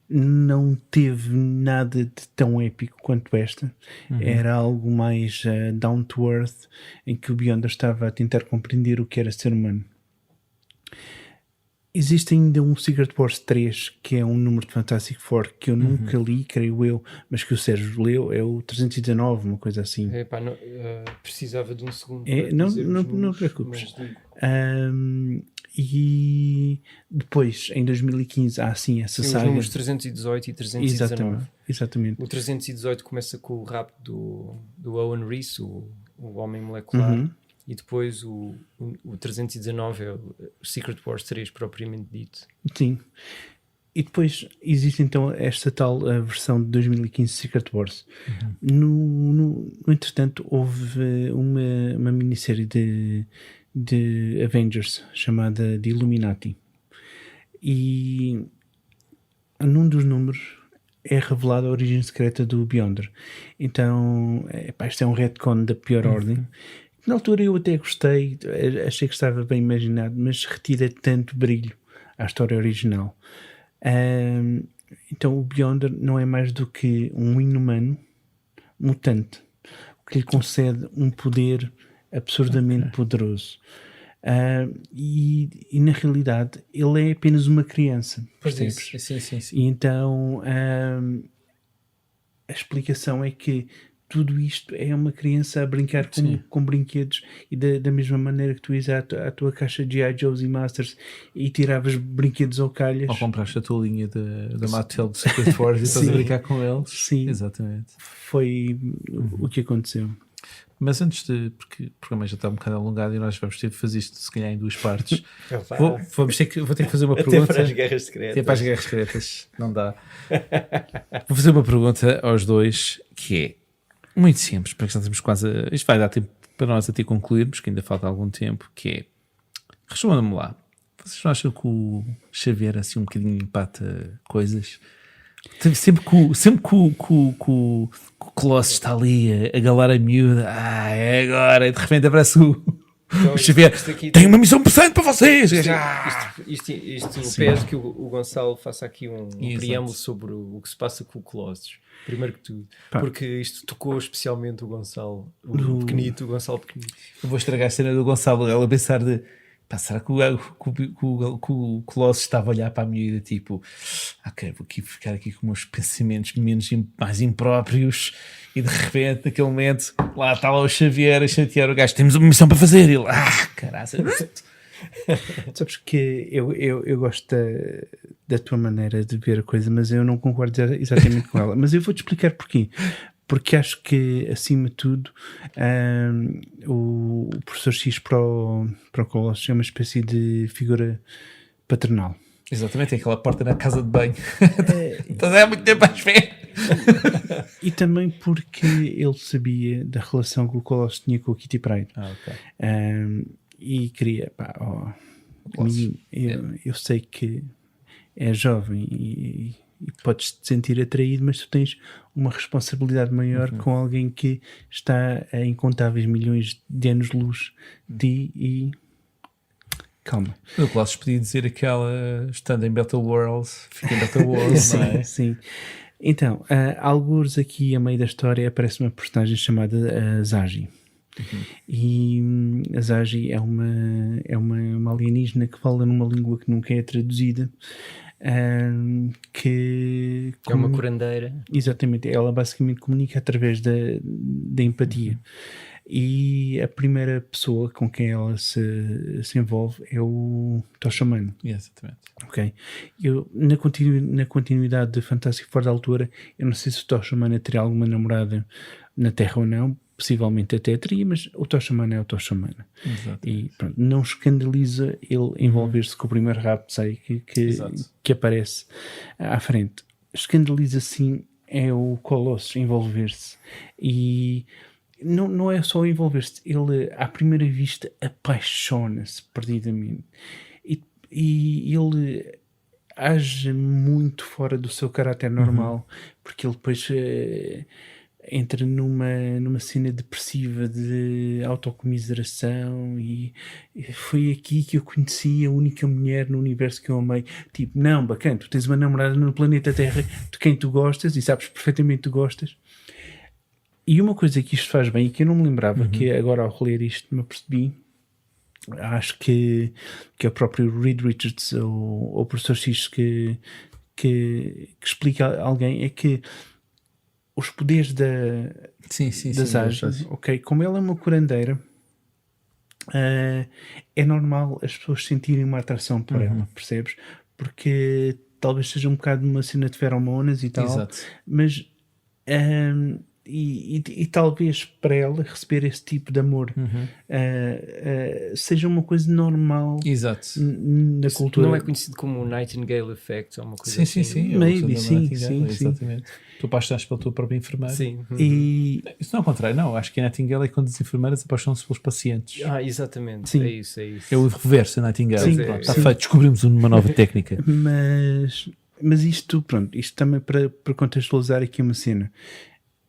Não teve nada de tão épico quanto esta. Era algo mais down to earth, em que o Beyonder estava a tentar compreender o que era ser humano. Existe ainda um Secret Wars 3, que é um número de Fantastic Four que eu nunca li, creio eu, mas que o Sérgio leu, é o 319, uma coisa assim. Precisava de um segundo. Não te preocupes. E depois, em 2015, há sim essa Sim, saga. os números 318 e 319. Exatamente. O 318 começa com o rapto do Owen Reese, o Homem Molecular. E depois o 319 é o Secret Wars 3 propriamente dito. Sim. E depois existe então esta tal versão de 2015 Secret Wars. No entretanto, houve uma minissérie de Avengers chamada de Illuminati. E num dos números é revelada a origem secreta do Beyonder. Então, isto é um retcon da pior ordem. Na altura eu até gostei, achei que estava bem imaginado, mas retira tanto brilho à história original. Então o Beyonder não é mais do que um inumano mutante, o que lhe concede um poder absurdamente poderoso. E na realidade ele é apenas uma criança, percebes? Sim. E então a explicação é que tudo isto é uma criança a brincar com brinquedos e da mesma maneira que tu ias à tua caixa de G.I. Joes e Masters e tiravas brinquedos ao calhas. Ou compraste a tua linha da Mattel de Secret Wars e estás a brincar com eles. Sim. Exatamente. Foi o que aconteceu. Mas antes de, porque o programa já está um bocado alongado e nós vamos ter de fazer isto se calhar em 2 partes. Vou ter que fazer uma pergunta. Até para as guerras secretas. Até para as guerras secretas, não dá. Vou fazer uma pergunta aos dois que é muito simples, porque já estamos quase isto vai dar tempo para nós até concluirmos, que ainda falta algum tempo, que é, respondam-me lá, vocês não acham que o Xavier assim um bocadinho empata coisas? Sempre que o Colossus está ali a galar a miúda, é agora, e de repente aparece o Xavier, tenho uma missão importante para vocês. Isto pede que o Gonçalo faça aqui um preâmbulo sobre o que se passa com o Colossus. Primeiro que tudo, porque isto tocou especialmente o Gonçalo, o Gonçalo pequenito. Eu vou estragar a cena do Gonçalo, ela pensar de será que o Colossus estava a olhar para a miúda tipo, ok, vou ficar aqui com meus pensamentos mais impróprios, e de repente, naquele momento, lá está lá o Xavier a chatear o gajo, temos uma missão para fazer, e ele, caralho. Sabes que eu gosto da tua maneira de ver a coisa, mas eu não concordo exatamente com ela. Mas eu vou-te explicar porquê. Porque acho que, acima de tudo, o professor X para o Colossus é uma espécie de figura paternal. Exatamente, tem aquela porta na casa de banho. Então é muito tempo à espera. E também porque ele sabia da relação que o Colossus tinha com a Kitty Pryde. E queria, eu sei que é jovem e podes te sentir atraído, mas tu tens uma responsabilidade maior com alguém que está a incontáveis milhões de anos-luz de ti e calma. O Colossus podia dizer aquela, estando em Battle Worlds, fica em Battle Worlds, sim, não é? Sim. Então, algures aqui a meio da história aparece uma personagem chamada Zagi. E a Zagi é uma alienígena que fala numa língua que nunca é traduzida, que é uma curandeira. Exatamente, ela basicamente comunica através da empatia. E a primeira pessoa com quem ela se envolve é o Tocha-Humano. Exatamente. Ok. Na continuidade de Fantastic Four da altura, eu não sei se o Tocha-Humano teria alguma namorada na Terra ou não, possivelmente até teria, mas o Tocha-Humano é o Tocha-Humano. E pronto, não escandaliza ele envolver-se com o primeiro rapto que aparece à frente. Escandaliza sim é o Colossus envolver-se, e não é só envolver-se, ele à primeira vista apaixona-se perdidamente, e ele age muito fora do seu caráter normal, porque ele depois entra numa cena depressiva de autocomiseração e foi aqui que eu conheci a única mulher no universo que eu amei. Tipo, não, bacana, tu tens uma namorada no planeta Terra de quem tu gostas e sabes perfeitamente que tu gostas. E uma coisa que isto faz bem e que eu não me lembrava, que agora ao reler isto me apercebi, acho que é o próprio Reed Richards ou o professor X que explica a alguém, é que os poderes da Zagi, ok, como ela é uma curandeira, é normal as pessoas sentirem uma atração por ela, percebes? Porque talvez seja um bocado uma cena de feromonas e tal. Exato. Mas e talvez para ela receber esse tipo de amor seja uma coisa normal. Exato. Na cultura. Não é conhecido como o Nightingale Effect ou uma coisa assim? Sim. Maybe, sim. Exatamente. Tu apaixonaste pela tua própria enfermeira. Sim. E isso não é o contrário, não. Acho que a Nightingale é quando as enfermeiras apaixonam-se pelos pacientes. Exatamente. Sim. É isso. É o reverso da Nightingale. Sim, Pronto, está feito. Descobrimos uma nova técnica. Mas isto também para contextualizar aqui uma cena.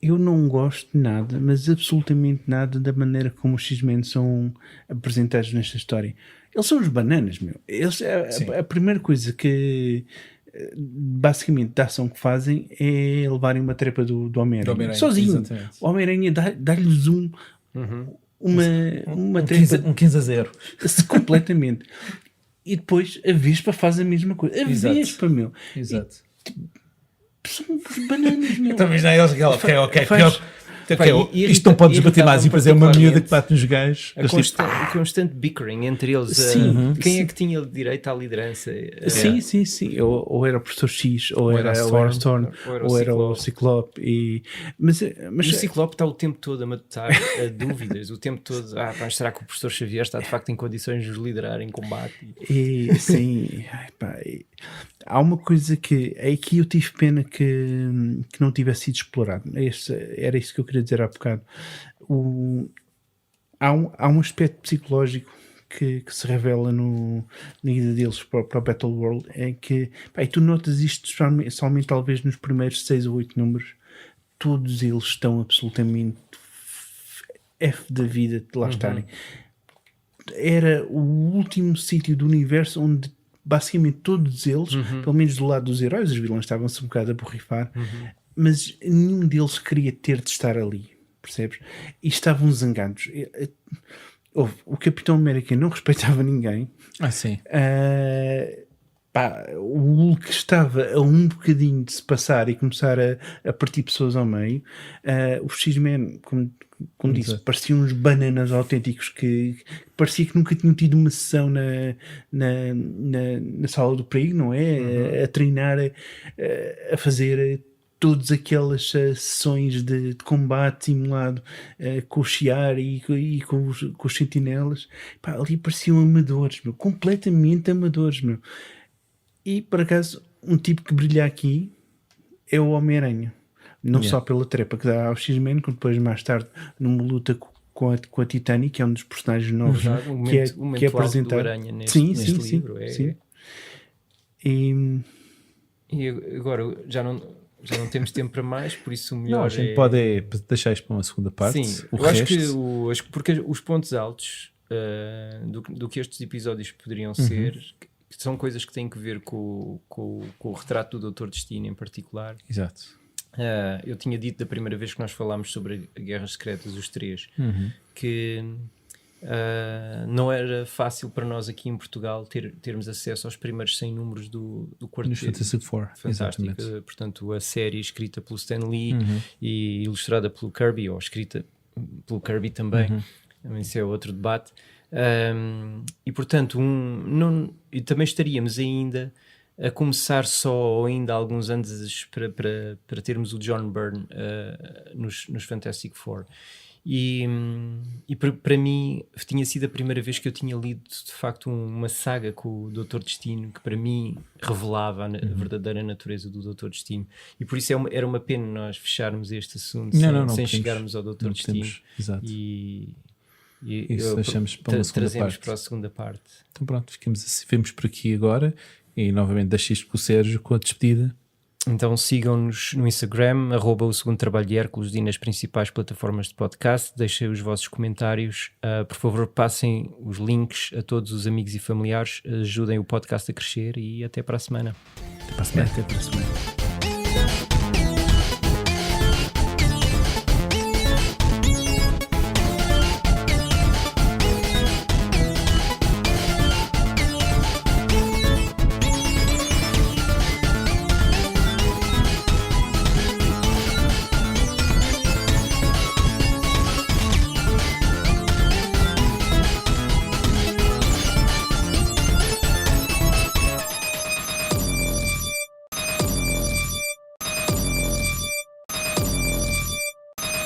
Eu não gosto de nada, mas absolutamente nada, da maneira como os X-Men são apresentados nesta história. Eles são os bananas, meu. Eles, a primeira coisa que basicamente da ação que fazem é levarem uma trepa do Homem-Aranha. Sozinho. Exatamente. O Homem-Aranha dá-lhes uma trepa. 15-0. Completamente. E depois a Vespa faz a mesma coisa. Vespa, meu. Exato. São os bananas, meu. Talvez não é eles que ok, Isto não pode desbater mais. E depois é uma miúda que bate nos gajos. O constante bickering entre eles. Sim, quem é que tinha direito à liderança? Sim. Ou era o professor X, ou era a o Storm, ou era o Ciclope. Mas o Ciclope está o tempo todo a matar dúvidas, o tempo todo. Será que o professor Xavier está de facto em condições de nos liderar em combate? Sim, há uma coisa que aqui eu tive pena que não tivesse sido explorado. Era isso que eu queria dizer há bocado. Há um aspecto psicológico que se revela na ida deles para o Battle World, é que e tu notas isto somente talvez nos primeiros 6 ou 8 números. Todos eles estão absolutamente F da vida de lá estarem. Era o último sítio do universo onde basicamente todos eles, pelo menos do lado dos heróis, os vilões estavam-se um bocado a borrifar, mas nenhum deles queria ter de estar ali, percebes? E estavam zangados. O Capitão América não respeitava ninguém. Sim. O Hulk estava a um bocadinho de se passar e começar a partir pessoas ao meio. Os X-Men, como disse, pareciam uns bananas autênticos que parecia que nunca tinham tido uma sessão na sala do perigo, não é? A treinar, a fazer todas aquelas sessões de combate simulado com o Shi'ar e com os sentinelas. Ali pareciam amadores, completamente amadores, E, por acaso, um tipo que brilha aqui é o Homem-Aranha. Não só pela trepa que dá ao X-Men, como depois, mais tarde, numa luta com a Titânia, que é um dos personagens novos que é apresentado. Do Aranha neste livro. Sim. E agora, já não temos tempo para mais, por isso o melhor a gente pode deixar isto para uma segunda parte. Sim, o eu resto... acho que porque os pontos altos do que estes episódios poderiam ser... que são coisas que têm que ver com o retrato do Doutor Destino em particular. Exato. Eu tinha dito da primeira vez que nós falámos sobre a Guerras Secretas, os três, que não era fácil para nós aqui em Portugal termos acesso aos primeiros 100 números do quarteto. Fantastic Four. Fantástico. Portanto, a série escrita pelo Stan Lee e ilustrada pelo Kirby, ou escrita pelo Kirby também. Isso é outro debate. E portanto e também estaríamos ainda a começar só ainda há alguns anos para termos o John Byrne nos Fantastic Four e para mim tinha sido a primeira vez que eu tinha lido de facto uma saga com o Doutor Destino que para mim revelava a verdadeira natureza do Doutor Destino, e por isso era uma pena nós fecharmos este assunto sem chegarmos ao Doutor Destino. Exato. E isso deixamos para uma segunda parte. Para a segunda parte. Então pronto, ficamos por aqui agora e novamente deixo isto com o Sérgio com a despedida. Então sigam-nos no Instagram, @o segundo trabalho de Hércules, e nas principais plataformas de podcast. Deixem os vossos comentários. Por favor, passem os links a todos os amigos e familiares. Ajudem o podcast a crescer e até para a semana. Até para a semana. Até para a semana.